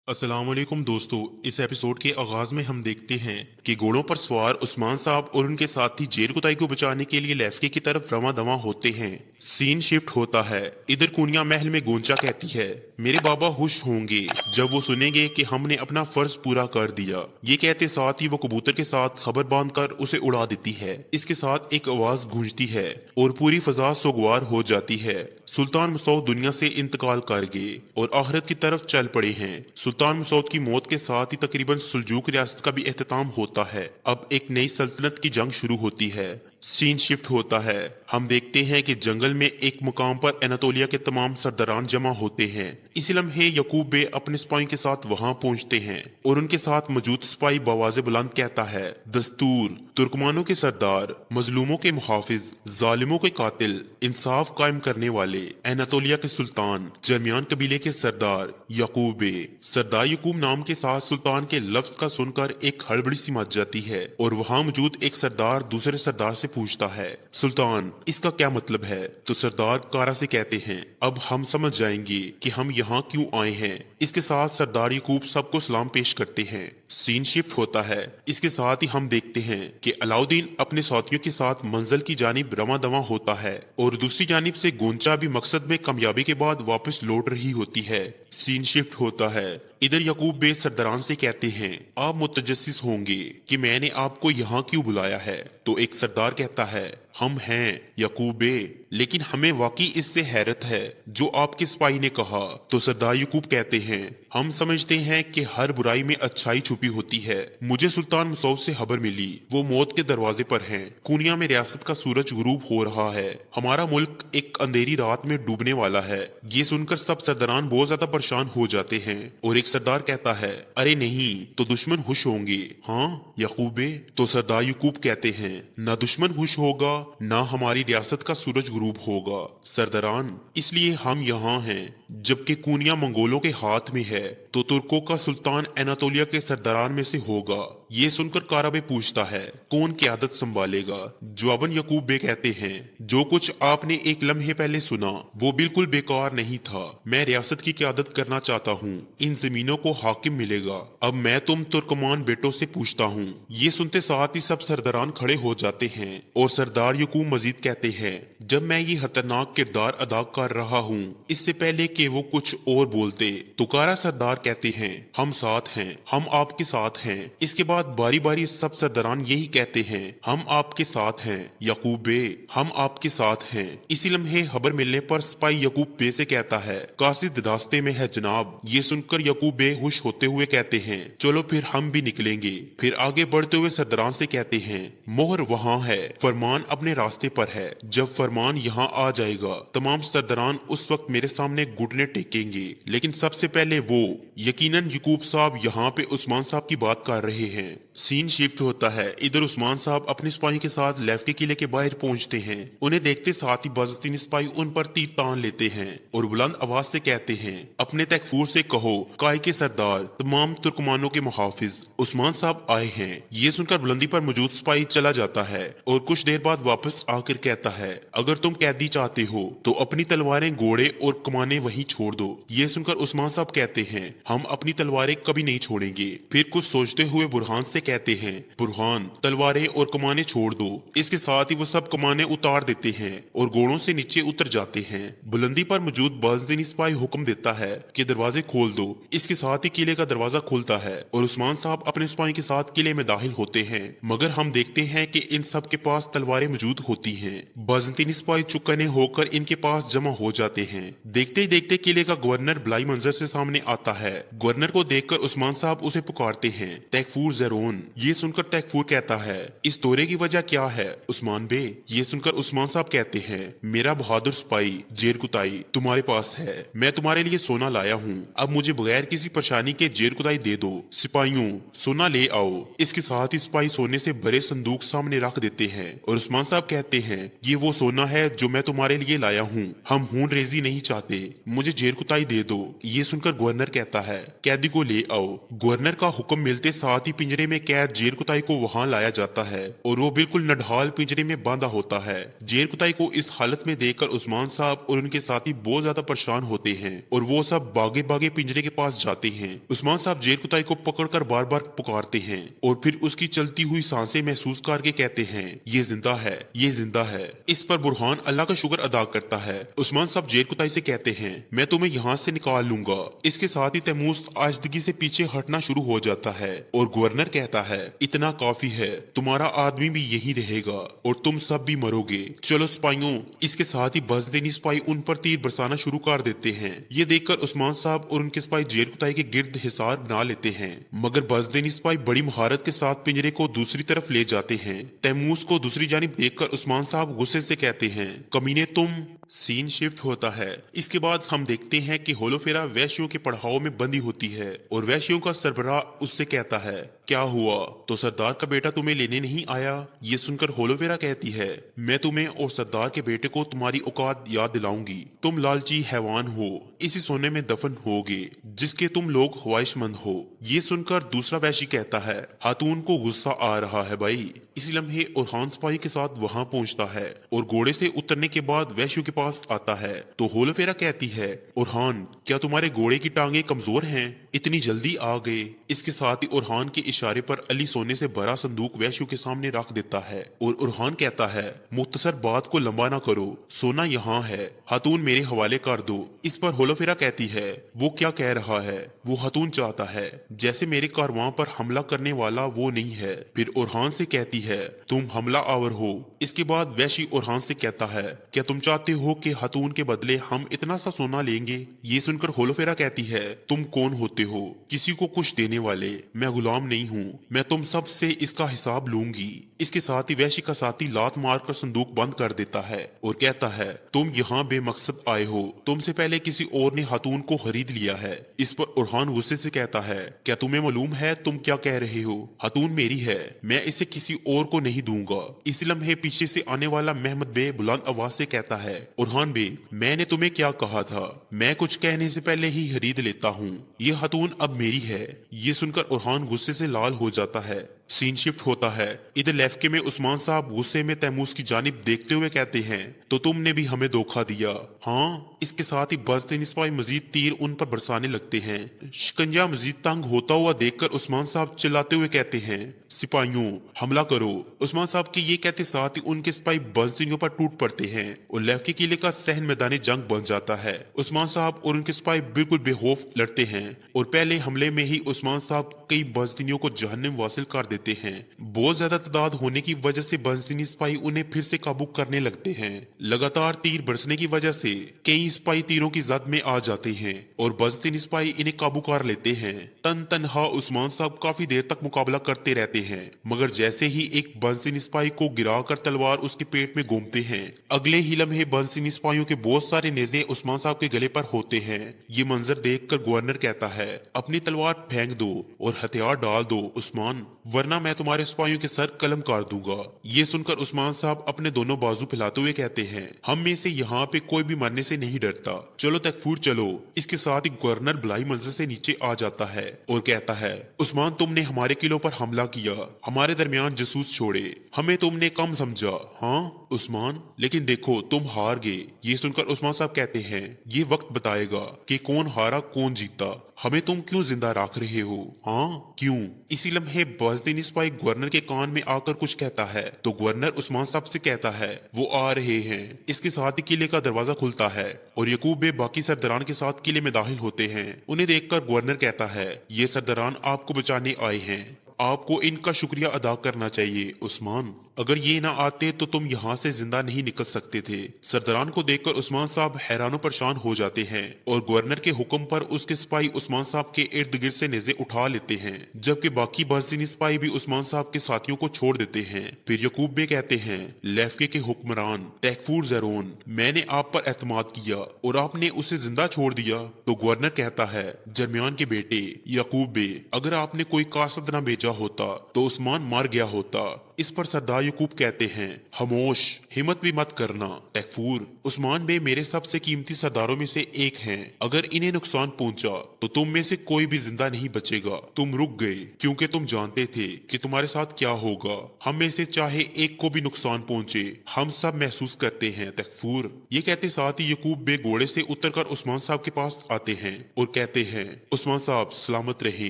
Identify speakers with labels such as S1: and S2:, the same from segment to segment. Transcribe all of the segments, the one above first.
S1: अस्सलाम वालेकुम दोस्तों। इस एपिसोड के आगाज में हम देखते हैं कि घोड़ों पर सवार उस्मान साहब और उनके साथी जेर कुताई को बचाने के लिए लेफ्के की तरफ रवां दवां होते हैं। सीन शिफ्ट होता है। इधर कुनिया महल में गोंचा कहती है, मेरे बाबा खुश होंगे जब वो सुनेंगे कि हमने अपना फर्ज पूरा कर दिया। ये कहते साथ ही वो कबूतर के साथ खबर बांधकर उसे उड़ा देती है। इसके साथ एक आवाज गूंजती है और पूरी फजा सोगवार हो जाती है। सुल्तान मसऊद दुनिया से इंतकाल कर गए और आखिरत की तरफ चल पड़े हैं। सुल्तान मसऊद की मौत के साथ ही तकरीबन सुल्जूक रियासत का भी एहतमाम होता है। अब एक नई सल्तनत की जंग शुरू होती है। सीन शिफ्ट होता है। हम देखते हैं कि जंगल में एक मुकाम पर एनातोलिया के तमाम सरदारान जमा होते हैं। इसी लम्हे यकूब बे अपने सिपाही के साथ वहां पहुंचते हैं और उनके साथ मौजूद सिपाही बवाज़े बुलंद कहता है, दस्तूर, तुर्कमानों के सरदार, मजलूमों के मुहाफिज, जालिमों के कातिल, इंसाफ कायम करने वाले, एनातोलिया के सुल्तान, जर्मियान कबीले के सरदार यकूब बे। सरदार यकूब नाम के साथ सुल्तान के लफ्ज का सुनकर एक हड़बड़ी सी मच जाती है और वहां मौजूद एक सरदार दूसरे सरदार से पूछता है, सुल्तान, इसका क्या मतलब है? तो सरदार कारा से कहते हैं, अब हम समझ जाएंगे कि हम यहाँ क्यों आए हैं। इसके साथ सरदार यकूब सबको सलाम पेश करते हैं। सीन शिफ्ट होता है। इसके साथ ही हम देखते हैं कि अलाउद्दीन अपने साथियों के साथ मंजिल की जानिब रवां दवां होता है और दूसरी जानिब से गोंचा भी मकसद में कामयाबी के बाद वापस लौट रही होती है। सीन शिफ्ट होता है। इधर यकूब बे सरदारान से कहते हैं, आप मुतजस्सिस होंगे कि मैंने आपको यहाँ क्यों बुलाया है? तो एक सरदार कहता है, हम हैं यकूब बे, लेकिन हमें वाकई इससे हैरत है जो आपके सिपाही ने कहा। तो सरदार यकूब कहते हैं, हम समझते हैं कि हर बुराई में अच्छाई छुपी होती है। मुझे सुल्तान मसऊद से खबर मिली, वो मौत के दरवाजे पर हैं। कुनिया में रियासत का सूरज गुरूब हो रहा है। हमारा मुल्क एक अंधेरी रात में डूबने वाला है। ये सुनकर सब सरदारान बहुत ज्यादा परेशान हो जाते हैं और एक सरदार कहता है, अरे नहीं, तो दुश्मन खुश होंगे। हाँ यकूब बे? तो सरदार यकूब कहते हैं, ना दुश्मन खुश होगा, ना हमारी रियासत का सूरज गुरूब होगा। सरदारान, इसलिए हम यहाँ हैं। जबकि कुनिया मंगोलों के हाथ में है तो तुर्कों का सुल्तान एनातोलिया के सरदारान में से होगा। ये सुनकर काराबे पूछता है, कौन क़यादत संभालेगा? जवाबन यकूब बे कहते हैं, जो कुछ आपने एक लम्हे पहले सुना वो बिल्कुल बेकार नहीं था। मैं रियासत की क़यादत करना चाहता हूँ। इन जमीनों को हाकिम मिलेगा। अब मैं तुम तुर्कमान बेटों से पूछता हूँ। ये सुनते साथ ही सब सरदारान खड़े हो जाते हैं और सरदार यकूब मजीद कहते हैं, जब मैं ये खतरनाक किरदार अदा कर रहा हूँ, इससे पहले कि वो कुछ और बोलते तो कारा सरदार कहते हैं, हम साथ हैं, हम आपके साथ हैं। इसके बाद बारी बारी सब सरदारान यही कहते हैं, हम आपके साथ हैं यकूब बे, हम आपके साथ हैं। इसी लम्हे खबर मिलने पर सिपाही यकूब बे से कहता है, कासिद रास्ते में है जनाब। ये सुनकर यकूब बे खुश होते हुए कहते हैं, चलो फिर हम भी निकलेंगे। फिर आगे बढ़ते हुए सरदारान से कहते हैं, मोहर वहाँ है, फरमान अपने रास्ते पर है। जब फरमान यहाँ आ जाएगा तमाम सरदारान उस वक्त मेरे सामने घुटने टेकेंगे, लेकिन सबसे पहले वो। यकीनन यकूब साहब यहाँ पे उस्मान साहब की बात कर रहे हैं। सीन शिफ्ट होता है। इधर उस्मान साहब अपने सिपाही के साथ लेफ्के किले के बाहर पहुंचते हैं। उन्हें देखते साथ ही बाज़-ए-तीन सिपाही उन पर तीर तान लेते हैं और बुलंद आवाज से कहते हैं, अपने तकफूर से कहो, काय के सरदार, तमाम तुर्कमानों के मुहाफिज उस्मान साहब आए हैं। ये सुनकर बुलंदी पर मौजूद सिपाही चला जाता है और कुछ देर बाद वापस आकर कहता है, अगर तुम कैदी चाहते हो तो अपनी तलवारें, घोड़े और कमाने वहीं छोड़ दो। ये सुनकर उस्मान साहब कहते हैं, हम अपनी तलवारें कभी नहीं छोड़ेंगे। फिर कुछ सोचते हुए बुरहान से कहते हैं, बुरहान, तलवारें और कमाने छोड़ दो। इसके साथ ही वो सब कमाने उतार देते हैं और घोड़ों से नीचे उतर जाते हैं। बुलंदी पर मौजूद बाज़-ए-तीन सिपाही हुक्म देता है कि दरवाजे खोल दो। इसके साथ ही किले का दरवाजा खुलता है और उस्मान साहब अपने सिपाही के साथ किले में दाखिल होते हैं। मगर हम देखते हैं कि इन सब के पास तलवारें मौजूद होती हैं। बाज़-ए-तीन सिपाही चुकने होकर इनके पास जमा हो जाते हैं। देखते ही देखते किले का गवर्नर बलाई मंजर से सामने आता है। गवर्नर को देखकर उस्मान साहब उसे पुकारते हैं, तैकफूर ज़रून। ये सुनकर तैकफूर कहता है, इस दौरे की वजह क्या है उस्मान बे? ये सुनकर उस्मान साहब कहते हैं, मेरा बहादुर सिपाही जेर कुताई तुम्हारे पास है। मैं तुम्हारे लिए सोना लाया हूँ। अब मुझे बगैर किसी परेशानी के जेर कुताई दे दो। सिपाहियों, सोना ले आओ। इसके साथ ही सिपाही सोने से भरे संदूक सामने रख देते हैं और उस्मान साहब कहते हैं, ये वो सोना है जो मैं तुम्हारे लिए लाया हूँ। हम खून रेजी नहीं चाहते, मुझे जेर कुताई दे दो। ये सुनकर गवर्नर कहता है, कैदी को ले आओ। गवर्नर का हुक्म मिलते साथ ही पिंजरे में कैद जेर कुताई को वहां लाया जाता है और वो बिल्कुल नढाल पिंजरे में बांधा होता है। जेर कुताई को इस हालत में देखकर उस्मान साहब और उनके साथी बहुत ज्यादा परेशान होते हैं और वो सब भागे भागे पिंजरे के पास जाते हैं। उस्मान साहब जेर कुताई को पकड़कर बार बार पुकारते हैं और फिर उसकी चलती हुई सांसें महसूस करके कहते हैं, ये जिंदा है, ये जिंदा है। इस पर बुरहान अल्लाह का शुक्र अदा करता है। उस्मान साहब जेर कुताई से कहते हैं, मैं तुम्हें यहाँ से निकाल लूंगा। इसके साथ ही तैमूस आजिदगी से पीछे हटना शुरू हो जाता है और गवर्नर कहता है, इतना काफी है, तुम्हारा आदमी भी यही रहेगा और तुम सब भी मरोगे। चलो सिपाहियों। इसके साथ ही बजदेनी सिपाही उन पर तीर बरसाना शुरू कर देते हैं। ये देखकर उस्मान साहब और उनके सिपाही जेर कुताई के गिर्द हिसार बना लेते हैं, मगर बजदेनी सिपाही बड़ी महारत के साथ पिंजरे को दूसरी तरफ ले जाते हैं। तैमूस को दूसरी जानिब देखकर उस्मान साहब गुस्से से कहते हैं, कमीने तुम। सीन शिफ्ट होता है। इसके बाद हम देखते हैं कि होलोफेरा वैश्यों के पड़ाव में बंदी होती है और वैश्यों का सरबराह उससे कहता है, क्या हुआ, तो सरदार का बेटा तुम्हें लेने नहीं आया? ये सुनकर होलोफेरा कहती है, मैं तुम्हें और सरदार के बेटे को तुम्हारी औकात याद दिलाऊंगी। तुम लालची हैवान हो, इसी सोने में दफन होगे जिसके तुम लोग ख्वाहिशमंद हो। ये सुनकर दूसरा वैश्य कहता है, हातून को गुस्सा आ रहा है भाई। इसी लम्हे उरहान सिपाही के साथ वहां पहुंचता है और घोड़े से उतरने के बाद वैश्यों के पास आता है तो होलोफेरा कहती है, उरहान क्या तुम्हारे घोड़े की टांगे कमजोर हैं? इतनी जल्दी आ गए। इसके साथ ही उरहान के इशारे पर अली सोने से भरा संदूक वैश्यों के सामने रख देता है और उरहान कहता है, मुख्तसर बात को लंबा ना करो, सोना यहाँ है, हातून मेरे हवाले कर दो। इस पर होलोफेरा कहती है, वो क्या कह रहा है? वो हातून चाहता है जैसे मेरे कारवां पर हमला करने वाला वो नहीं है। फिर उरहान से कहती है, तुम हमला आवर हो। इसके बाद वैशी उरहान से कहता है, क्या तुम चाहते हो कि हातून के बदले हम इतना सा सोना लेंगे? ये सुनकर होलोफेरा कहती है, तुम कौन होते हो किसी को कुछ देने वाले? मैं गुलाम नहीं हूँ, मैं तुम सब से इसका हिसाब लूंगी। इसके साथ ही वैशी का साथी लात मारकर संदूक बंद कर देता है और कहता है, तुम यहाँ बेमकसद आए हो, तुमसे पहले किसी और ने हातून को खरीद लिया है। इस पर उरहान गुस्से से कहता है, क्या तुम्हें मालूम है तुम क्या कह रहे हो? हातून मेरी है, मैं इसे किसी और को नहीं दूंगा। इसी लम्हे पीछे से आने वाला महमद बे बुलंद आवाज से कहता है, उरहान बे मैंने तुम्हें क्या कहा था, मैं कुछ कहने से पहले ही खरीद लेता हूँ, ये हातून अब मेरी है। ये सुनकर उरहान गुस्से से लाल हो जाता है। सीन शिफ्ट होता है। इधर लेफ्के में उस्मान साहब गुस्से में तैमूस की जानिब देखते हुए कहते हैं, तो तुमने भी हमें धोखा दिया। हाँ। इसके साथ ही बजदेनी सिपाही मजीद तीर उन पर बरसाने लगते हैं। शिकंजा मजीद तंग होता हुआ देखकर उस्मान साहब चिल्लाते हुए कहते हैं, सिपाहियों हमला करो। उस्मान साहब के ये कहते साथ ही उनके सिपाही बजदीनियों पर टूट पड़ते हैं और लेफ्के किले का सहन मैदान जंग बन जाता है। उस्मान साहब और उनके सिपाही बिल्कुल बेखौफ लड़ते हैं और पहले हमले में ही उस्मान साहब कई बजदीनियों को जहन्नम वासिल कर देते हैं। बहुत ज्यादा तादाद होने की वजह से बजदीनी सिपाही उन्हें फिर से काबू करने लगते हैं। लगातार तीर बरसने की वजह से कई सिपाही तीरों की जद में आ जाते हैं और बजदीनी सिपाही इन्हें काबू कर लेते हैं। तनहा उस्मान साहब काफी देर तक मुकाबला करते रहते हैं, मगर जैसे ही एक बजदीनी सिपाही को गिराकर तलवार उसके पेट में घूमते हैं, अगले ही लम्हे बजदीनी सिपाहियों के बहुत सारे नेज़े उस्मान साहब के गले पर होते हैं। ये मंजर देखकर गवर्नर कहता है, अपनी तलवार फेंक दो और हथियार डाल दो उस्मान, वरना मैं तुम्हारे सिपाहियों के सर कलम कर दूंगा। ये सुनकर उस्मान साहब अपने दोनों बाजू फैलाते हुए कहते हैं, हम में से यहाँ पे कोई भी मरने से नहीं डरता, चलो तकफूर चलो। इसके साथ ही गवर्नर बलाई मंजिल से नीचे आ जाता है और कहता है, उस्मान तुमने हमारे किलों पर हमला किया, हमारे दरमियान जासूस छोड़े, हमें तुमने कम समझा। हाँ उस्मान, लेकिन देखो तुम हार गए। ये सुनकर उस्मान साहब कहते हैं, ये वक्त बताएगा कि कौन हारा कौन जीता, हमें तुम क्यों जिंदा रख रहे हो? हाँ क्यों? इसी लम्हे बजदीनी सिपाही गवर्नर के कान में आकर कुछ कहता है तो गवर्नर उस्मान साहब से कहता है, वो आ रहे हैं। इसके साथ ही किले का दरवाजा खुलता है और यकूब बे बाकी सरदारान के साथ किले में दाखिल होते हैं। उन्हें देखकर गवर्नर कहता है, ये सरदारान आपको बचाने आए हैं, आपको इनका शुक्रिया अदा करना चाहिए उस्मान, अगर ये ना आते तो तुम यहाँ से जिंदा नहीं निकल सकते थे। सरदारान को देखकर उस्मान साहब हैरानो परेशान हो जाते हैं और गवर्नर के हुक्म पर उसके सिपाही उस्मान साहब के इर्द गिर्द से नेज़े उठा लेते हैं, जबकि बाकी बजदीनी सिपाही भी उस्मान साहब के साथियों को छोड़ देते हैं। फिर यकूब बे कहते हैं, लेफ्के के हुक्मरान तैकफूर ज़रोन, मैंने आप पर एतमाद किया और आपने उसे जिंदा छोड़ दिया। तो गवर्नर कहता है, दरमियान के बेटे यकूब बे, अगर आपने कोई कासद न भेजा होता तो उस्मान मर गया होता। इस पर सरदार यकूब कहते हैं, खामोश, हिम्मत भी मत करना। तैफूर, उस्मान बे मेरे सबसे कीमती सरदारों में से एक हैं। अगर इन्हें नुकसान पहुंचा तो तुम में से कोई भी जिंदा नहीं बचेगा। तुम रुक गए क्योंकि तुम जानते थे कि तुम्हारे साथ क्या होगा। हम में से चाहे एक को भी नुकसान पहुंचे, हम सब महसूस करते हैं। तैफूर, ये कहते साथ ही यकूब बे घोड़े से उतरकर उस्मान साहब के पास आते हैं और कहते हैं, उस्मान साहब सलामत रहे,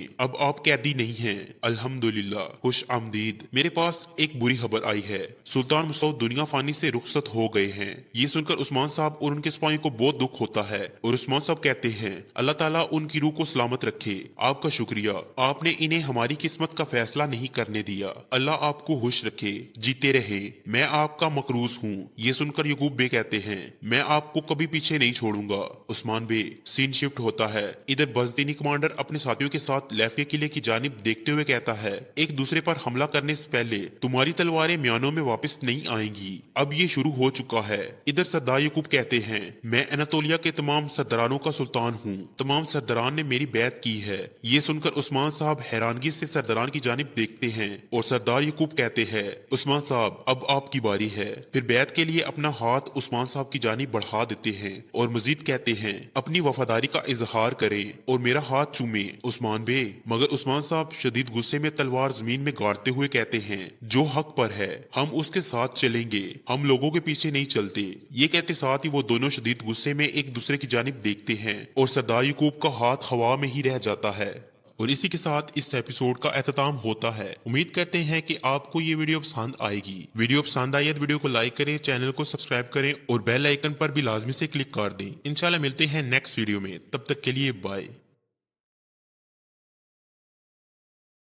S1: अब आप कैदी नहीं हैं। अल्हम्दुलिल्लाह, खुश आमदीद। मेरे पास एक बुरी खबर आई है, सुल्तान मसूद दुनिया फानी से रुखसत हो गए हैं। ये सुनकर उस्मान साहब और उनके सिपाहियों को बहुत दुख होता है और उस्मान साहब कहते हैं, अल्लाह ताला उनकी रूह को सलामत रखे। आपका शुक्रिया, आपने इन्हें हमारी किस्मत का फैसला नहीं करने दिया। अल्लाह आपको खुश रखे, जीते रहे। मैं आपका मकरूज हूँ। ये सुनकर यकूब बे कहते हैं, मैं आपको कभी पीछे नहीं छोड़ूंगा। उस्मान बे, सीन शिफ्ट होता है। इधर बजदीनी कमांडर अपने साथियों के साथ लेफ के किले की जानिब देखते हुए कहता है, एक दूसरे पर हमला करने से पहले तुम्हारी तलवारें म्यानों में वापस नहीं आएंगी। अब ये शुरू हो चुका है। इधर सरदार यकूब कहते हैं, मैं अनातोलिया के तमाम सरदारानों का सुल्तान हूँ। तमाम सरदारान ने मेरी बैत की है। ये सुनकर उस्मान साहब हैरानगी से सरदारान की जानिब देखते हैं और सरदार यकूब कहते हैं, उस्मान साहब अब आपकी बारी है। फिर बैत के लिए अपना हाथ उस्मान साहब की जानिब बढ़ा देते हैं और मजीद कहते हैं, अपनी वफादारी का इजहार करें और मेरा हाथ चूमे। उस्मान बे, मगर उस्मान साहब शदीद गुस्से में तलवार जमीन में गाड़ते हुए कहते हैं, जो हक पर है हम उसके साथ चलेंगे, हम लोगों के पीछे नहीं चलते। ये कहते साथ ही वो दोनों शदीद गुस्से में एक दूसरे की जानिब देखते हैं और सरदार यकूब का हाथ हवा में ही रह जाता है। और इसी के साथ इस एपिसोड का एहतमाम होता है। उम्मीद करते हैं कि आपको ये वीडियो पसंद आएगी। वीडियो पसंद आई तो वीडियो को लाइक करें, चैनल को सब्सक्राइब करें और बेल आइकन पर भी लाजमी से क्लिक कर दें। इंशाल्लाह मिलते हैं नेक्स्ट वीडियो में, तब तक के लिए बाय।